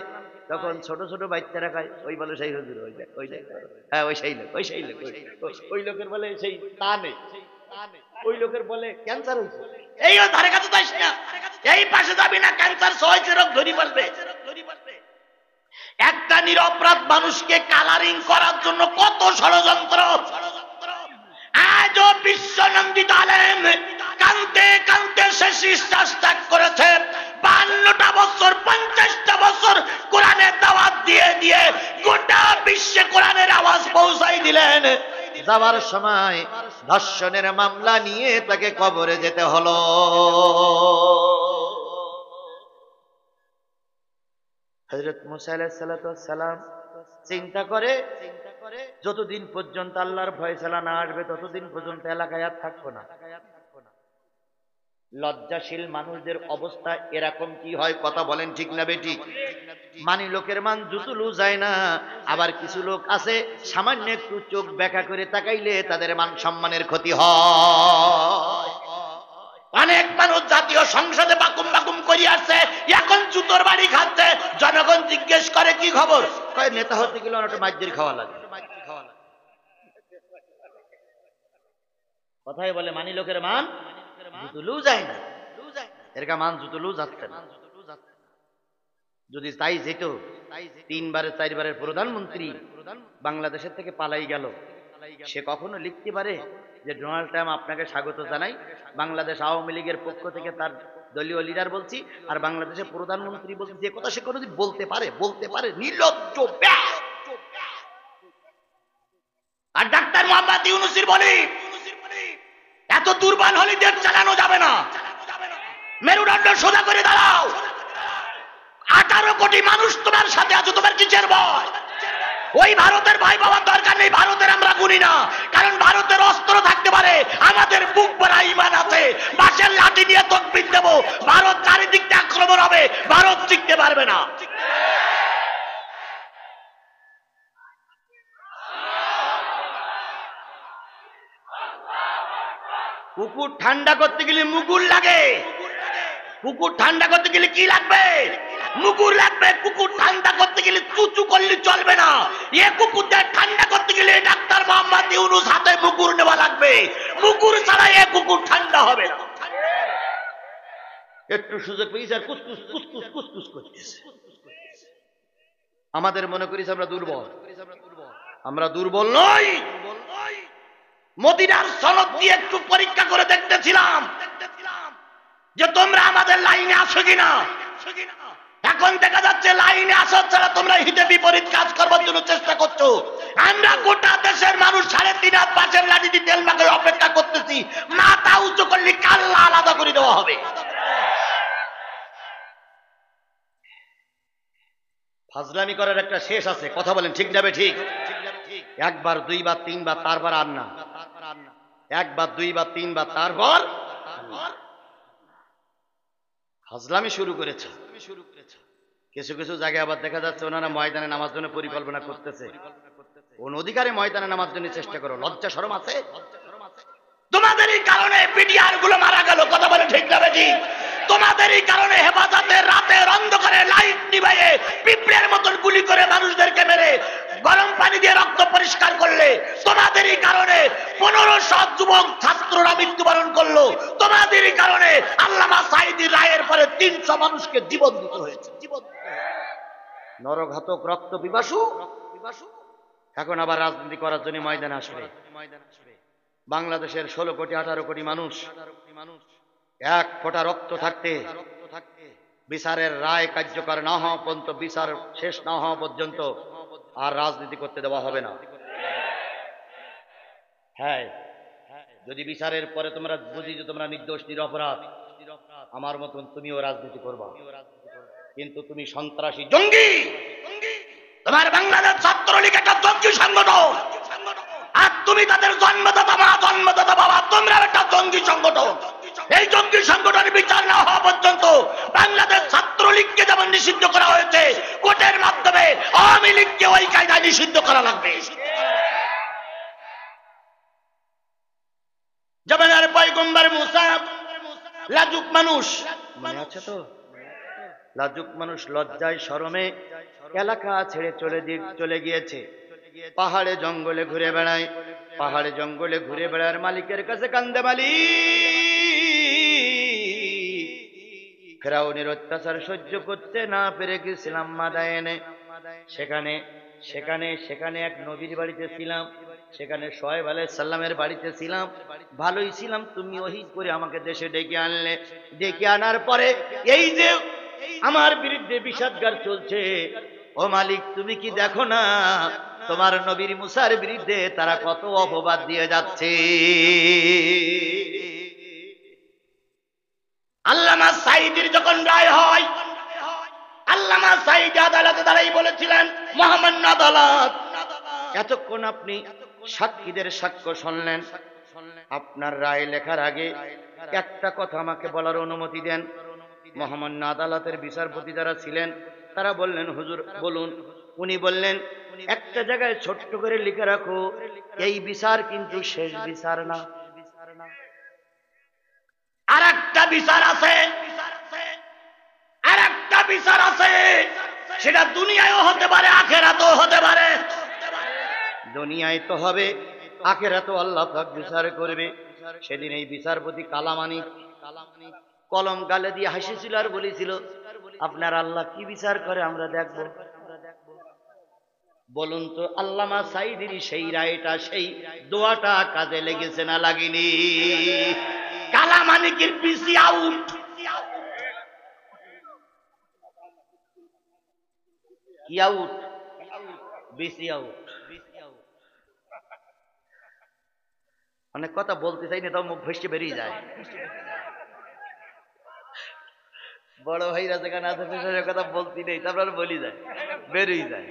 তখন ছোট ছোট বাচ্চারা খায়, ওই বলে সেই হুজুর, ওই দেখ, ওই দেখ, হ্যাঁ ওই সেই লোক, ওই সেই লোক, ওই লোকের বলে সেই তা নেই, ওই লোকের বলে ক্যান্সার হয়েছে, এই ধারে কাছে যাইস না, এই পাশে যাবি না, ক্যান্সার হয়েছে, রোগ ধরি বলবে। একটা নিরপরাধ মানুষকে কালারিং করার জন্য কত ষড়যন্ত্র। আজও বিশ্বনন্দিত আলেম কাঁদতে কাঁদতে শেষ নিঃশ্বাস ত্যাগ করেছে। 52টা বছর 50টা বছর কোরআনের দাওয়াত দিয়ে দিয়ে গোটা বিশ্বে কোরআনের আওয়াজ পৌঁছাই দিলেন। যাওয়ার সময় ধর্ষণের মামলা নিয়ে তাকে কবরে যেতে হলো। হযরত মুসা আলাইহিস সালাম চিন্তা করে, যতদিন পর্যন্ত আল্লাহর ফয়সালা না আসবে ততদিন পর্যন্ত এলাকায় আর থাকবো না। লজ্জাশীল মানুষদের অবস্থা এরকম কি হয়? কথা বলেন ঠিক না বেঠিক? মানি লোকের মান জুতুলু যায় না। আবার কিছু লোক আছে সামান্য একটু চোখ ব্যাকা করে তাকাইলে তাদের মান সম্মানের ক্ষতি হয়। অনেক মানুষ জাতীয় সংসদে বাকুম বাকুম করে আসছে, এখন জুতোর বাড়ি খাচ্ছে। জনগণ জিজ্ঞেস করে কি খবর? কয় নেতা হতে গেলে অনেকটা মাইজের খাওয়া লাগে। কথাই বলে মানি লোকের মান জুতুলু যায় না, এরকা মান জুতুলু যাচ্ছে না। যদি তাই যেত, 3বারের 4বারের প্রধানমন্ত্রী বাংলাদেশের থেকে পালাই গেল, সে কখনো লিখতে পারে যে ডোনাল্ড ট্রাম্প আপনাকে স্বাগত জানাই, বাংলাদেশ আওয়ামী লীগের পক্ষ থেকে তার দলীয় লিডার বলছি, আর বাংলাদেশের প্রধানমন্ত্রী বলছি, যে কথা সে কোনোদিন বলতে পারে? বলতে পারে? নির্লজ্জ। আর ডাক্তার মোহাম্মদ ইউনূসের বলি, এত দুর্বল হলে দেশ চালানো যাবে না, মেরুদণ্ড সোজা করে দাঁড়াও। 18 কোটি মানুষ তোমার সাথে আছে, তোমার কিসের ভয়? ওই ভারতের ভয় পাওয়ার দরকার নেই, ভারতের আমরা গুনি না, কারণ ভারতের অস্ত্র থাকতে পারে, আমাদের বুক ভরা ঈমান আছে। বাঁশের লাঠি নিয়ে তকবীর দেব, ভারত চারিদিক থেকে আক্রমণ হবে, ভারত টিকতে পারবে না। কুকুর ঠান্ডা করতে গেলে মুগুর লাগে, কুকুর ঠান্ডা করতে গেলে কি লাগবে? মুগুর লাগবে। কুকুর ঠান্ডা করতে গেলে চুচু করলে চলবে না। এ কুকুরদের ঠান্ডা করতে গেলে ডাক্তার মোহাম্মদ ইউনূস হাতে মুগুর নেওয়া লাগবে, মুগুর ছাড়া এ কুকুর ঠান্ডা হবে না। একটু সুযোগ পেয়েছে আর কুসকুস কুসকুস কুসকুস করতেছে। আমাদের মনে করিস আমরা দুর্বল, আমরা দুর্বল নই। মদিনার সনদ দিয়ে একটু পরীক্ষা করে দেখতেছিলাম যে তোমরা আমাদের লাইনে আসো কিনা। এখন দেখা যাচ্ছে লাইনে আসার ছাড়া তোমরা হিতে বিপরীত কাজ করবার জন্য চেষ্টা করছো। আমরা গোটা দেশের মানুষ 3.5 হাত পাশের লাঠি দিয়ে তেল মাখার অপেক্ষা করতেছি, মাথা উঁচু করলে কাল্লা আলাদা করে দেওয়া হবে। ফাজলামি করার একটা শেষ আছে, কথা বলেন ঠিক যাবে ঠিক? একবার দুইবার তিনবার তারপর আর না, একবার দুইবার তিনবার তারপর ফাজলামি শুরু করেছে। কিছু কিছু জায়গায় আবার দেখা যাচ্ছে ওনারা ময়দানে নামাজ জন্য পরিকল্পনা করতেছে। কোন অধিকারে ময়দানে নামাজ জন্য চেষ্টা করো? লজ্জা শরম আছে? তোমাদেরই কারণে বিডিআর গুলো মারা গেল, কথা বলে ঠিক যাবে ঠিক? তোমাদেরই কারণে হেফাজতের রাতের অন্ধকারে লাইট নিভাইয়ে পিঁপড়ের মতন গুলি করে মানুষদেরকে মেরে গরম পানি দিয়ে রক্ত পরিষ্কার করলে। তোমাদেরই কারণে 1500 যুবক ছাত্ররা মৃত্যুবরণ করলো। তোমাদেরই কারণে আল্লামা সাঈদীর রায়ের পরে 300 মানুষকে জীবন দিতে হয়েছে। নরঘাতক রক্ত পিপাসু এখন আবার রাজনীতি করার জন্য ময়দানে আসবে। বাংলাদেশের 16 কোটি 18 কোটি মানুষ এক ফোঁটা রক্ত থাকতে বিচারের রায় কার্যকর না হওয়া পর্যন্ত, বিচার শেষ না হওয়া পর্যন্ত আর রাজনীতি করতে দেওয়া হবে না। হ্যাঁ, যদি বিচারের পরে তোমরা বুঝি যে তোমরা নির্দোষ নিরপরাধ, আমার মতন তুমিও রাজনীতি করবা, কিন্তু তুমি সন্ত্রাসী জঙ্গি। তোমার বাংলাদেশ ছাত্রলীগ একটা জঙ্গি সংগঠন, আর তুমি তাদের জন্মদাতা মা, জন্মদাতা বাবা, তোমরা একটা জঙ্গি সংগঠন। এই জঙ্গি সংগঠনের বিচার না হওয়া পর্যন্ত বাংলাদেশ ছাত্রলীগকে যেমন নিষিদ্ধ করা হয়েছে, কোর্টের মাধ্যমে আওয়ামী লীগকে ওই কায়দায় নিষিদ্ধ করা লাগবে। জামানার পয়গম্বর মুসা লাজুক মানুষ, মনে আছে তো? লাজুক মানুষ লজ্জায় শরমে এলাকা ছেড়ে চলে গিয়েছে, পাহাড়ে জঙ্গলে ঘুরে বেড়ায়। পাহাড়ে জঙ্গলে ঘুরে বেড়ার মালিকের কাছে কান্দে, মালিক ফেরাউনের অত্যাচার সহ্য করতে না পেরে গেছিলাম মাদায়েনে। সেখানে এক নবীর বাড়িতে ছিলাম, সেখানে শোয়েব আলাইহিস সালামের বাড়িতে ছিলাম, ভালোই ছিলাম। তুমি ওহী করে আমাকে দেশে ডেকে আনলে। ডেকে আনার পরে এই যে আমার বিরুদ্ধে বিষাদগার চলছে, ও মালিক তুমি কি দেখো না তোমার নবীর মুসার বিরুদ্ধে তারা কত অপবাদ দিয়ে যাচ্ছে। আল্লামা সাঈদীর যখন রায় হয়, আল্লামা সাঈদী আদালতে দাঁড়াই বলেছিলেন, মহামান্য আদালত, এতক্ষণ আপনি সাক্ষীদের সাক্ষ্য শুনলেন, আপনার রায় লেখার আগে একটা কথা আমাকে বলার অনুমতি দেন। মহামান্য আদালতের বিচারপতি যারা ছিলেন তারা বললেন, হুজুর বলুন। উনি বললেন, একটা জায়গায় ছোট্ট করে লিখে রাখো, এই বিচার কিন্তু শেষ বিচার না, আর একটা বিচার আছে, আর একটা বিচার আছে, সেটা দুনিয়ায়ও হতে পারে আখিরাতেও হতে পারে। দুনিয়ায় তো হবে, আখিরাতেও আল্লাহ পাক বিচার করবে। সেদিন এই বিচারপতি কালামানিক কলম গালে দিয়ে হাসিছিল আর বলেছিল, আপনার আল্লাহ কি বিচার করে আমরা দেখব। বলুন তো আল্লামা সাঈদীর সেই রায়টা, সেই দোয়াটা কাজে লেগেছে না লাগেনি? কালামানিকের পিসি আউট, কি আউট? বিসি আউট। অনেক কথা বলতে চাই না, তাও মুখ ভেসে বেরিয়ে যায়। বড় ভাইরা যেখানে আছে কথা বলতে নেই, তারপর বলি যায়, বেরিয়ে যায়।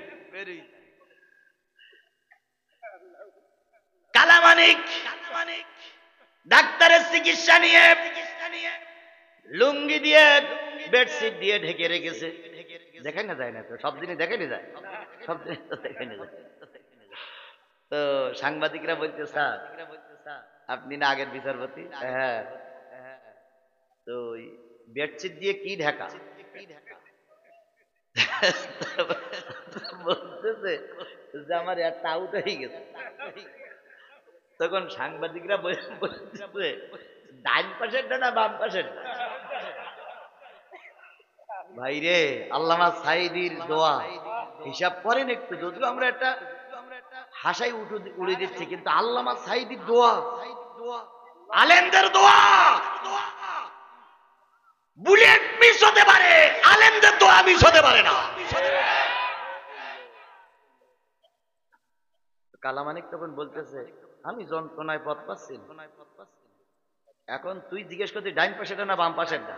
কালামানিক ডাক্তারের চিকিৎসা নিয়ে লুঙ্গি দিয়ে বেডশিট দিয়ে ঢেকে রেখেছে। দেখাই না যায় না তো, সব জিনিস দেখাই না যায়, সব জিনিস তো দেখাই না যায়। তো সাংবাদিকরা বলছে, স্যার আপনি না আগের বিচারপতি? হ্যাঁ। তো বেডশিট দিয়ে কি ঢাকা? বলতেছে যে আমার একটা আউট হয়ে গেছে। তখন সাংবাদিকরা বলছে, ডান পাশেরটা না বাম পাশেরটা? ভাইরে, আল্লামা সাঈদীর দোয়া হিসাব করেন একটু, যদিও আমরা একটা হাসাই উড়ে দিচ্ছি, কিন্তু আল্লামা সাঈদীর দোয়া, আলেমদের দোয়া বুলেট মিস হতে পারে, আলেমদের দোয়া মিস হতে পারে না। কালামানিক তখন বলতেছে, আমি যন্ত্রণায় পথ পাচ্ছি না। এখন তুই জিজ্ঞেস করতে ডাইন পাশেটা না বাম পাশেরটা,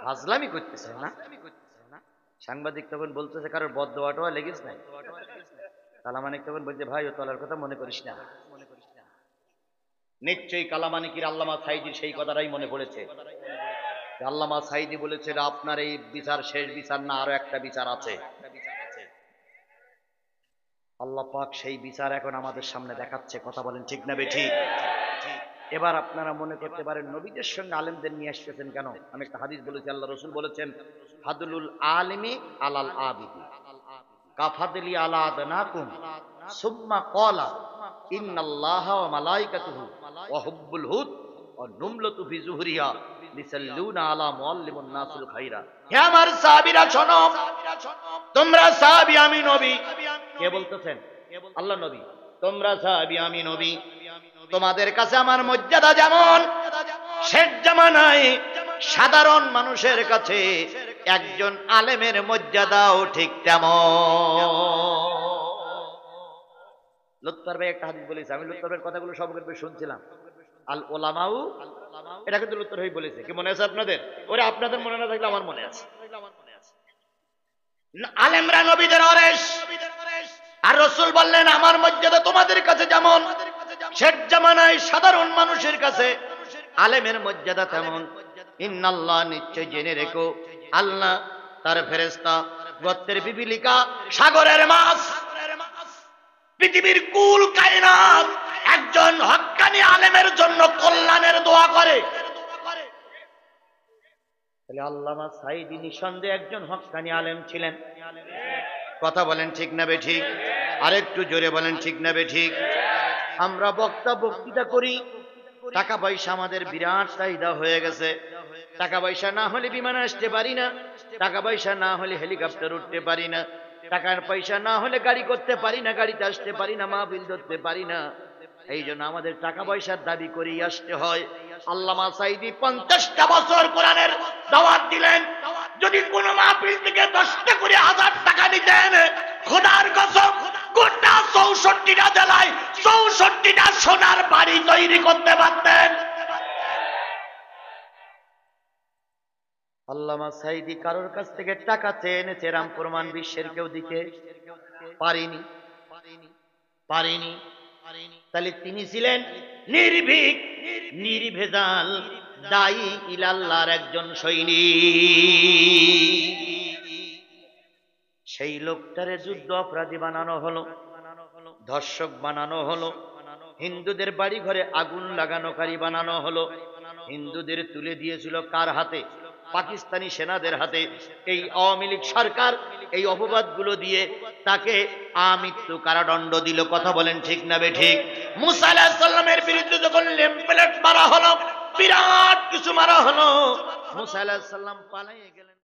হাজলামি করতেছে না। সাংবাদিক তখন বলতেছে, কারোর বদদোয়াটোয়া লেগেছ নাই? কালামানিক তখন বলছে, ভাই ও তলার কথা মনে করিস না। নিশ্চয়ই কালামানিকের আল্লামা সাঈদীর সেই কথাটাই মনে পড়েছে। আল্লামা সাঈদী বলেছিল, আপনার এই বিচার শেষ বিচার না, আরো একটা বিচার আছে। আল্লাহ পাক সেই বিচার এখন আমাদের সামনে দেখাচ্ছে। কথা বলেন ঠিক না বেঠিক? এবার আপনারা মনে করতে পারেন নবীদের সঙ্গে আলেমদের নিয়ে আসতেছেন কেন? আমি একটা হাদিস বলেছি, আল্লাহ রসুল বলেছেন, ফাদলুল আলিমি আলাল আবিদি কাফাদলি আলা আদনাকুম সুম্মা ক্বালা ইন্নাল্লাহা ওয়া মালাইকাতুহু ওয়া হুব্বুল হুদ ওয়া নুমলাতু ফি যুহরিহা লিসাল্লুনা আলা মুআল্লিমুন নাসিল খাইরা। হে আমার সাহাবীরা শোনো, তোমরা সাহাবী আমি নবী। কে বলতেছেন? আল্লাহ নবী। তোমরা সাহাবী আমি নবী, তোমাদের কাছে আমার মর্যাদা যেমন শেষ জামানায় সাধারণ মানুষের কাছে একজন আলেমের মর্যাদাও ঠিক তেমন। লুৎফর ভাই একটা হাদিস বলেছে, আমি লুৎফর ভাইয়ের কথাগুলো সব করে শুনছিলাম। আল ওলামাউ, এটা কিন্তু লুৎফর ভাই বলেছে। কি মনে আছে আপনাদের? ওরে আপনাদের মনে না থাকলে আমার মনে আছে। আলেমরা নবীদের ওয়ারিস, আর রাসূল বললেন আমার মর্যাদা তোমাদের কাছে যেমন শেষ জামানায় সাধারণ মানুষের কাছে আলেমের মর্যাদা তেমন। ইন্নাল্লাহ, নিশ্চয় জেনে রেখো, আল্লাহ তার ফেরেশতা, গর্তের পিপীলিকা, সাগরের মাছ, পৃথিবীর কুল কায়নাত একজন হক্কানি আলেমের জন্য কল্যাণের দোয়া করে। তাহলে আল্লামা সাঈদী নিঃসন্দেহে একজন হক্কানি আলেম ছিলেন। কথা বলেন ঠিক না বেঠিক? আরেকটু জোরে বলেন ঠিক না বেঠিক? আমরা বক্তৃতা করি, টাকা পয়সা আমাদের বিরাট চাহিদা হয়ে গেছে। টাকা পয়সা না হলে বিমানে আসতে পারি না, টাকা পয়সা না হলে হেলিকপ্টার উঠতে পারি না, টাকার পয়সা না হলে গাড়ি করতে পারি না, গাড়িতে আসতে পারি না, মাহফিল ধরতে পারি না। এই জন্য আমাদের টাকা পয়সার দাবি করেই আসতে হয়। আল্লামা সাঈদী 50টা বছর কোরআনের দাওয়াত দিলেন। যদি কোন মাহফিল থেকে 10টা করে 1000 টাকা নিতেন, খোদার কসম গোটা 64টা জেলায় 64টা সোনার বাড়ি তৈরি করতে পারতেন। আল্লামা সাঈদী কারোর কাছ থেকে টাকা চেয়ে এনেছে, এরম প্রমাণ বিশ্বের কেউ দিতে পারেনি। তাহলে তিনি ছিলেন নির্ভীক, নির্ভেজাল, দায়ী ইলাল্লাহর একজন সৈনিক। সেই লোকটারে যুদ্ধ অপরাধী বানানো হলো, ধর্ষক বানানো হলো, হিন্দুদের বাড়ি ঘরে আগুন লাগানোকারী বানানো হলো, হিন্দুদের তুলে দিয়েছিল কার হাতে? পাকিস্তানি সেনাদের হাতে। এই আওয়ামী লীগ সরকার এই অপবাদগুলো দিয়ে তাকে আমৃত্যু কারাদণ্ড দিল। কথা বলেন ঠিক না বেঠিক? মুসা আলাইহিস সালামের বিরুদ্ধে যখন লেমপ্লেট মারা হলো, বিরাট কিছু মারা হলো, মুসা আলাইহিস সালাম পালিয়ে গেলেন।